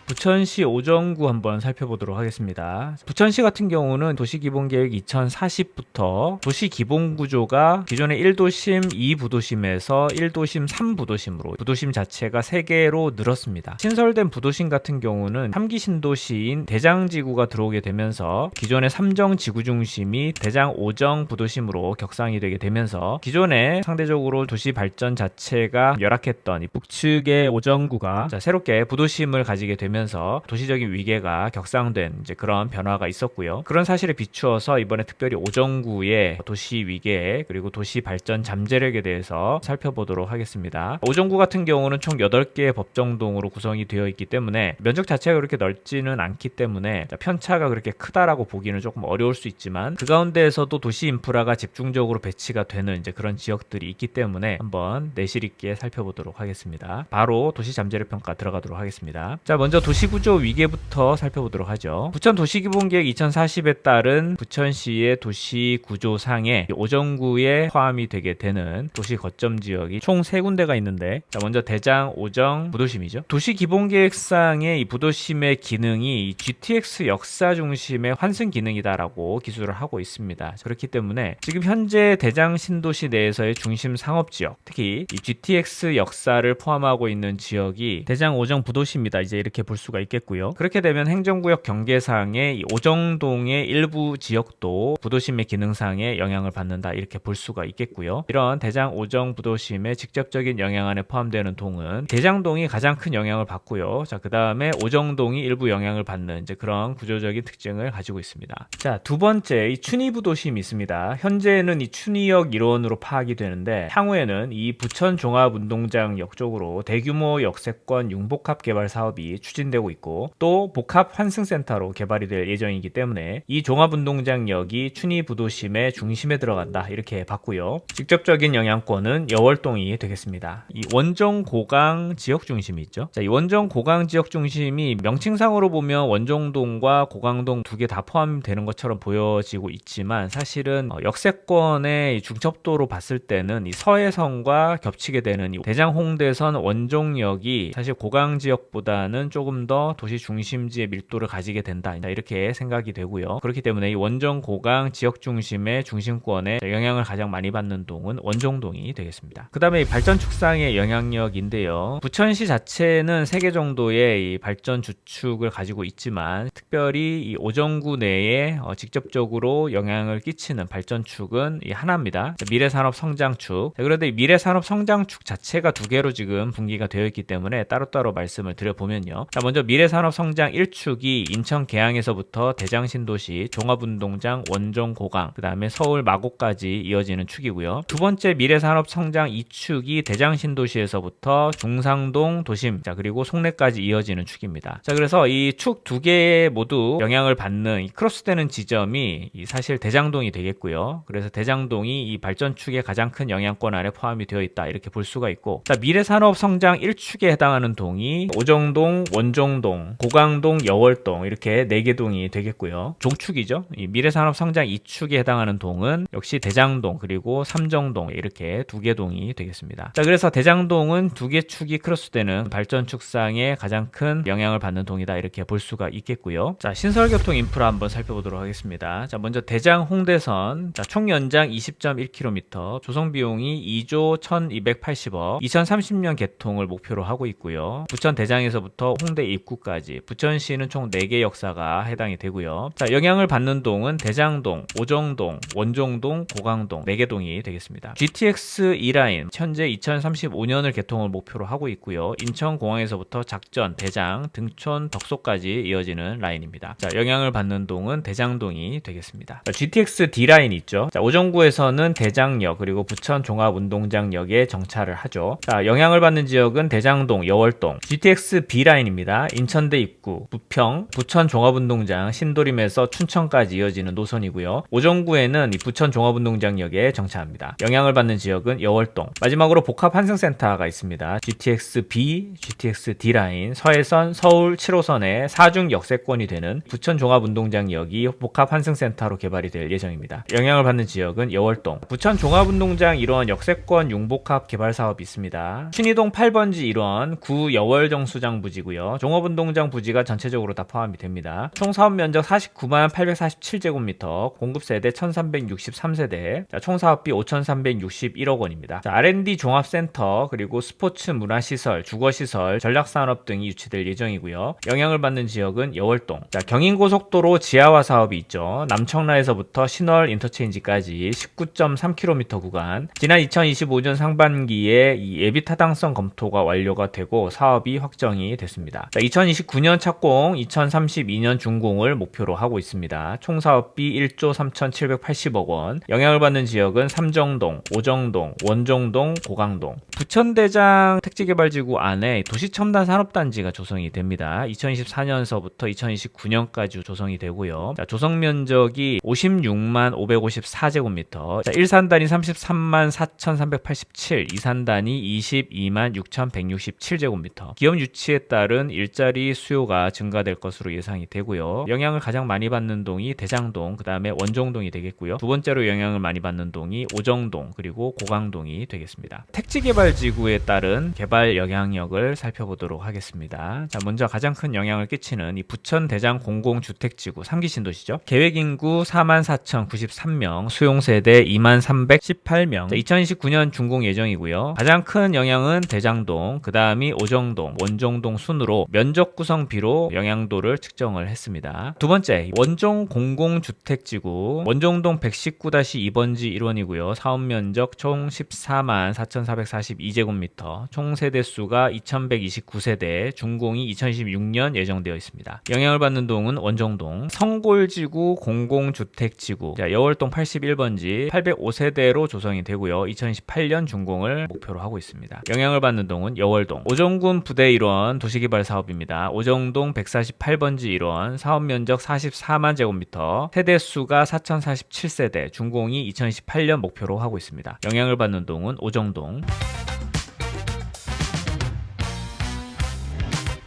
부천시 오정구 한번 살펴보도록 하겠습니다. 부천시 같은 경우는 도시기본계획 2040부터 도시기본구조가 기존의 1도심, 2부도심에서 1도심, 3부도심으로 부도심 자체가 3개로 늘었습니다. 신설된 부도심 같은 경우는 3기 신도시인 대장지구가 들어오게 되면서 기존의 3정 지구중심이 대장 5정 부도심으로 격상이 되게 되면서 기존에 상대적으로 도시 발전 자체가 열악했던 이 북측의 오정구가 새롭게 부도심을 가지게 되면서 도시적인 위계가 격상된 이제 그런 변화가 있었고요. 그런 사실에 비추어서 이번에 특별히 오정구의 도시 위계 그리고 도시 발전 잠재력에 대해서 살펴보도록 하겠습니다. 오정구 같은 경우는 총 8개의 법정동으로 구성이 되어 있기 때문에 면적 자체가 그렇게 넓지는 않기 때문에 편차가 그렇게 크다라고 보기는 조금 어려울 수 있지만 그 가운데에서도 도시 인프라가 집중적으로 배치가 되는 이제 그런 지역들이 있기 때문에 한번 내실 있게 살펴보도록 하겠습니다. 바로 도시 잠재력 평가 들어가도록 하겠습니다. 자, 먼저 도시구조 위계부터 살펴보도록 하죠. 부천 도시기본계획 2040에 따른 부천시의 도시구조상에 오정구에 포함이 되게 되는 도시 거점 지역이 총 3군데가 있는데, 자, 먼저 대장 5정 부도심이죠. 도시기본계획상의 이 부도심의 기능이 GTX 역사 중심의 환승 기능이다라고 기술을 하고 있습니다. 그렇기 때문에 지금 현재 대장 신도시 내에서의 중심 상업지역, 특히 이 GTX 역사를 포함하고 있는 지역이 대장 5정 부도시입니다. 이제 이렇게 볼 수가 있겠고요. 그렇게 되면 행정구역 경계상의 이 오정동의 일부 지역도 부도심의 기능상에 영향을 받는다, 이렇게 볼 수가 있겠고요. 이런 대장 5정 부도심의 직접적인 영향 안에 포함되는 동은 대장동이 가장 큰 영향을 받고요. 자, 그 다음에 오정동이 일부 영향을 받는 이제 그런 구조적인 특징을 가지고 있습니다. 자, 두 번째, 이 춘희부도심이 있습니다. 현재는 이 춘희역 일원으로 파악이 되는데 향후에는 이 부천 종합운동장역 쪽으로 대규모 역세권 융복합 개발 사업이 추진되고 있고 또 복합 환승센터로 개발이 될 예정이기 때문에 이 종합운동장역이 춘희부도심의 중심에 들어간다, 이렇게 봤고요. 직접적인 영향권은 여월동이 되겠습니다. 이 원정고강 지역 중심이 있죠. 자, 이 원정고강 지역 중심이 명칭상으로 보면 원정동과 고강동 두 개 다 포함되는 것처럼 보여지고 있지만 사실은 역세권의 중첩도로 봤을 때는 이 서해선과 겹치게 되는 이 대장 홍대선 원종역이 사실 고강 지역보다는 조금 더 도시 중심지의 밀도를 가지게 된다, 이렇게 생각이 되고요. 그렇기 때문에 이 원정 고강 지역 중심의 중심권에 영향을 가장 많이 받는 동은 원종동이 되겠습니다. 그 다음에 이 발전 축상의 영향력인데요. 부천시 자체는 3개 정도의 이 발전 주축을 가지고 있지만 특별히 이 오정구 내에 직접적으로 영향을 끼치는 발전축은 이 하나입니다. 미래산업 성장축. 그런데 이 미래산업 성장축 자체가 2개로 지금 분기가 되어 있기 때문에 따로따로 말씀을 드려보면요. 자, 먼저 미래산업 성장 1축이 인천 계양에서부터 대장 신도시, 종합운동장, 원정 고강, 그 다음에 서울 마곡까지 이어지는 축이고요. 두 번째 미래산업 성장 2축이 대장 신도시에서부터 중상동 도심, 자, 그리고 송내까지 이어지는 축입니다. 자, 그래서 이 축 2개 모두 영향을 받는 이 크로스되는 지점이 사실 대장동이 되겠고요. 그래서 대장동이 이 발전축의 가장 큰 영향권 안에 포함이 되어 있다, 이렇게 볼 수가 있고, 자, 미래산업 성장 1축에 해당하는 동이 오정동, 원종동, 고강동, 여월동, 이렇게 4개 동이 되겠고요. 종축이죠. 이 미래산업 성장 2축에 해당하는 동은 역시 대장동 그리고 삼정동, 이렇게 2개 동이 되겠습니다. 자, 그래서 대장동은 2개 축이 크로스되는 발전축상에 가장 큰 영향을 받는 동이다, 이렇게 볼 수가 있겠고요. 자, 신설교통 인프라 한번 살펴보도록 하겠습니다. 자, 먼저 대장 홍대선, 자, 총 연장 20.1km, 조성 비용이 2조 1280억, 2030년 개통을 목표로 하고 있고요. 부천 대장에서부터 홍대 입구까지 부천시는 총 4개 역사가 해당이 되고요. 자, 영향을 받는 동은 대장동, 오정동, 원종동, 고강동 4개 동이 되겠습니다. GTX E라인 현재 2035년을 개통을 목표로 하고 있고요. 인천공항에서부터 작전, 대장, 등촌, 덕소까지 이어지는 라인입니다. 자, 영향을 받는 동은 대장동이 되겠습니다. 자, GTX D라인 있죠. 자, 오정구에서는 대장역 그리고 부천 종합운동장역에 정차를 하죠. 자, 영향을 받는 지역은 대장동, 여월동. GTX B라인입니다. 인천대 입구, 부평, 부천 종합운동장, 신도림에서 춘천까지 이어지는 노선이고요. 오정구에는 이 부천 종합운동장역에 정차합니다. 영향을 받는 지역은 여월동. 마지막으로 복합 환승센터가 있습니다. GTX B, GTX D라인, 서해선, 서울 7호선의 4중 역세권이 되는 부천 종합운동장역이 복합 환승센터로 개발이 될 예정입니다. 영향을 받는 지역은 여월동. 부천 종합운동장 일원 역세권 융복합 개발 사업이 있습니다. 신이동 8번지 일원 구 여월정수장 부지고요. 있고요. 종업운동장 부지가 전체적으로 다 포함이 됩니다. 총 사업 면적 49만 847제곱미터, 공급세대 1363세대, 자, 총 사업비 5361억 원입니다. 자, R&D 종합센터, 그리고 스포츠 문화시설, 주거시설, 전략산업 등이 유치될 예정이고요. 영향을 받는 지역은 여월동, 자, 경인고속도로 지하화 사업이 있죠. 남청라에서부터 신월 인터체인지까지 19.3km 구간, 지난 2025년 상반기에 이 예비 타당성 검토가 완료가 되고 사업이 확정이 됐습니다. 자, 2029년 착공, 2032년 준공을 목표로 하고 있습니다. 총 사업비 1조 3,780억 원. 영향을 받는 지역은 삼정동, 오정동, 원정동, 고강동. 부천대장 택지개발지구 안에 도시첨단산업단지가 조성이 됩니다. 2024년서부터 2029년까지 조성이 되고요. 자, 조성 면적이 56만 554제곱미터, 자, 1산단이 33만 4,387, 2산단이 22만 6,167제곱미터. 기업 유치에 따른 일자리 수요가 증가될 것으로 예상이 되고요. 영향을 가장 많이 받는 동이 대장동, 그 다음에 원정동이 되겠고요. 두 번째로 영향을 많이 받는 동이 오정동, 그리고 고강동이 되겠습니다. 택지개발지구에 따른 개발 영향력을 살펴보도록 하겠습니다. 자, 먼저 가장 큰 영향을 끼치는 이 부천 대장 공공주택지구 3기 신도시죠. 계획인구 44,093명, 수용세대 23,318명, 2029년 준공 예정이고요. 가장 큰 영향은 대장동, 그 다음이 오정동, 원정동 순으로 면적 구성비로 영향도를 측정을 했습니다. 두 번째, 원종 공공주택지구, 원정동 119-2번지 1원이고요. 사업면적 총 14만 4,442제곱미터, 총 세대수가 2,129세대, 준공이 2026년 예정되어 있습니다. 영향을 받는 동은 원정동, 성골지구 공공주택지구, 자, 여월동 81번지 805세대로 조성이 되고요. 2028년 준공을 목표로 하고 있습니다. 영향을 받는 동은 여월동, 오정군 부대 1원 도시개발 사업입니다. 오정동 148번지 1원, 사업면적 44만 제곱미터, 세대수가 4,047세대, 준공이 2018년 목표로 하고 있습니다. 영향을 받는 동은 오정동.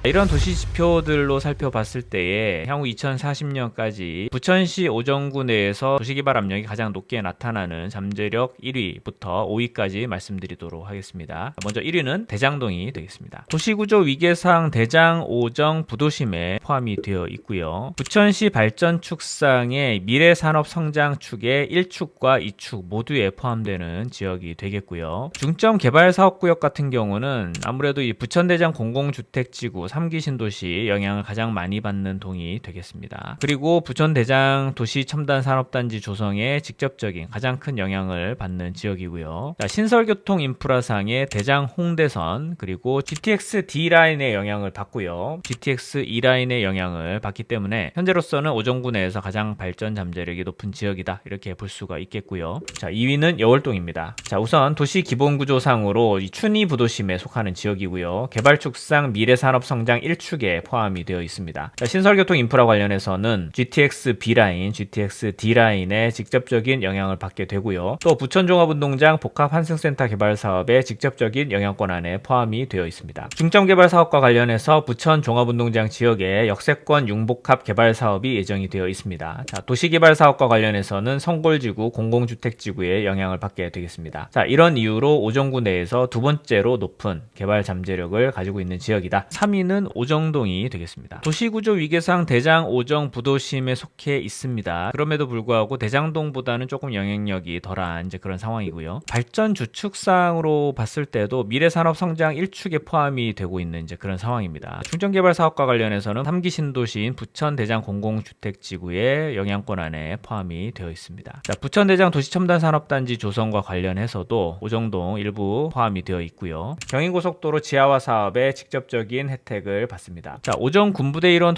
이런 도시 지표들로 살펴봤을 때에 향후 2040년까지 부천시 오정구 내에서 도시개발 압력이 가장 높게 나타나는 잠재력 1위부터 5위까지 말씀드리도록 하겠습니다. 먼저 1위는 대장동이 되겠습니다. 도시구조 위계상 대장, 오정, 부도심에 포함이 되어 있고요. 부천시 발전축상의 미래산업성장축의 1축과 2축 모두에 포함되는 지역이 되겠고요. 중점 개발사업구역 같은 경우는 아무래도 이 부천대장 공공주택지구 3기 신도시 영향을 가장 많이 받는 동이 되겠습니다. 그리고 부천대장 도시첨단산업단지 조성에 직접적인 가장 큰 영향을 받는 지역이고요. 자, 신설교통 인프라상의 대장 홍대선, 그리고 GTX D라인의 영향을 받고요. GTX E라인의 영향을 받기 때문에 현재로서는 오정구 내에서 가장 발전 잠재력이 높은 지역이다, 이렇게 볼 수가 있겠고요. 자, 2위는 여월동입니다. 자, 우선 도시 기본구조상으로 이 춘희 부도심에 속하는 지역이고요. 개발축상 미래산업성장 1축에 포함이 되어 있습니다. 자, 신설교통 인프라 관련해서는 GTX B라인, GTX D라인에 직접적인 영향을 받게 되고요. 또 부천종합운동장 복합환승센터 개발 사업에 직접적인 영향권 안에 포함이 되어 있습니다. 중점개발 사업과 관련해서 부천종합운동장 지역에 역세권 융복합 개발 사업이 예정이 되어 있습니다. 자, 도시개발 사업과 관련해서는 성골지구 공공주택지구에 영향을 받게 되겠습니다. 자, 이런 이유로 오정구 내에서 두 번째로 높은 개발 잠재력을 가지고 있는 지역이다. 3위는 오정동이 되겠습니다. 도시구조 위계상 대장, 오정, 부도심에 속해 있습니다. 그럼에도 불구하고 대장동보다는 조금 영향력이 덜한 이제 그런 상황이고요. 발전 주축상으로 봤을 때도 미래산업 성장 1축에 포함이 되고 있는 이제 그런 상황입니다. 중점개발 사업과 관련해서는 3기 신도시인 부천 대장 공공주택지구의 영향권 안에 포함이 되어 있습니다. 자, 부천 대장 도시첨단산업단지 조성과 관련해서,도 오정동 일부 포함이 되어 있고요. 경인고속도로 지하화 사업에 직접적인 혜택을 받습니다. 자, 오정 군부대 1원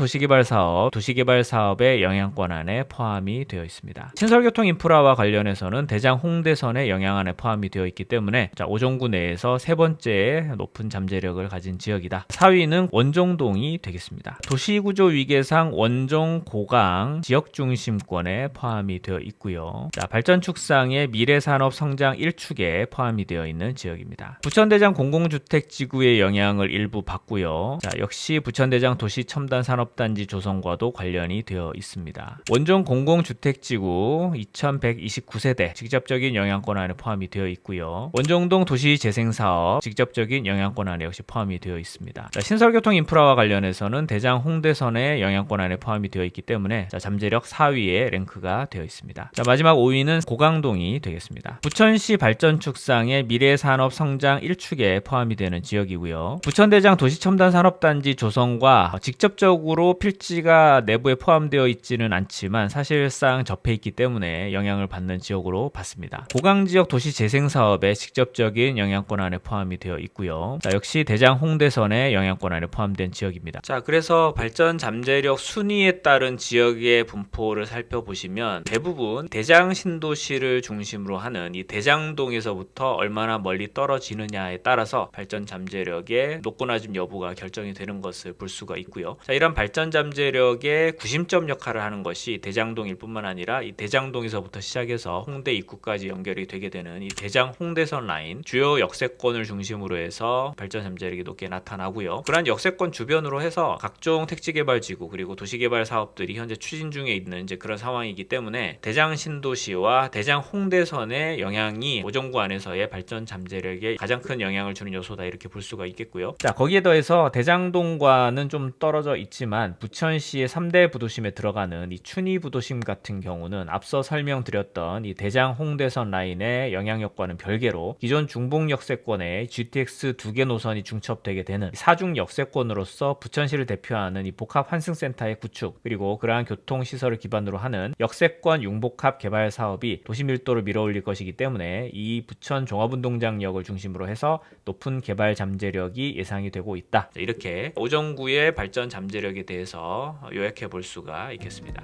도시개발 사업의 영향권 안에 포함이 되어 있습니다. 신설교통 인프라와 관련해서는 대장 홍대선의 영향 안에 포함이 되어 있기 때문에, 자, 오정구 내에서 세 번째 높은 잠재력을 가진 지역이다. 4위는 원정동이 되겠습니다. 도시구조 위계상 원정 고강 지역 중심권에 포함이 되어 있고요. 자, 발전축상의 미래산업 성장 1축에 포함이 되어 있는 지역입니다. 부천대장 공공주택지구의 영향을 일부 받고요. 자, 역시 부천대장 도시첨단산업단지 조성과도 관련이 되어 있습니다. 원종 공공주택지구 2129세대 직접적인 영향권 안에 포함이 되어 있고요. 원종동 도시재생사업 직접적인 영향권 안에 역시 포함이 되어 있습니다. 신설교통 인프라와 관련해서는 대장 홍대선의 영향권 안에 포함이 되어 있기 때문에 잠재력 4위에 랭크가 되어 있습니다. 마지막 5위는 고강동이 되겠습니다. 부천시 발전축상의 미래산업 성장 1축에 포함이 되는 지역이고요. 부천대장 도시첨단산업단지 조성과 직접적으로 필지가 내부에 포함되어 있지는 않지만 사실상 접해 있기 때문에 영향을 받는 지역으로 봤습니다. 고강지역 도시재생사업에 직접적인 영향권 안에 포함이 되어 있고요. 역시 대장 홍대선의 영향권 안에 포함된 지역입니다. 그래서 발전 잠재력 순위에 따른 지역의 분포를 살펴보시면 대부분 대장 신도시를 중심으로 하는 이 대장동에서부터 얼마나 멀리 떨어지느냐에 따라서 발전 잠재력의 높고 낮음 여부가 결정이 되는 것을 볼 수가 있고요. 이런 발전 잠재력의 구심점 역할을 하는 것이 대장동일 뿐만 아니라 이 대장동에서부터 시작해서 홍대 입구까지 연결이 되게 되는 이 대장 홍대선 라인, 주요 역세권을 중심으로 해서 발전 잠재력이 높게 나타나고요. 그러한 역세권 주변으로 해서 각종 택지개발지구 그리고 도시개발 사업들이 현재 추진 중에 있는 이제 그런 상황이기 때문에 대장 신도시와 대장 홍대선의 영향이 오정구 안에서의 발전 잠재력에 가장 큰 영향을 주는 요소다 이렇게 볼 수가 있겠고요. 거기에 더해서 대장동과는 좀 떨어져 있지만 부천시의 3대 부도심에 들어가는 이 춘희 부도심 같은 경우는 앞서 설명드렸던 이 대장 홍대선 라인의 영향력과는 별개로 기존 중봉 역세권에 GTX 2개 노선이 중첩되게 되는 사중 역세권으로서 부천시를 대표하는 이 복합 환승센터의 구축 그리고 그러한 교통시설을 기반으로 하는 역세권 융복합 개발 사업이 도시 밀도를 밀어올릴 것이기 때문에 이 부천 종합운동장역을 중심으로 해서 높은 개발 잠재력이 예상이 되고 있다. 이렇게 오정구의 발전 잠재력에 대해서 요약해 볼 수가 있겠습니다.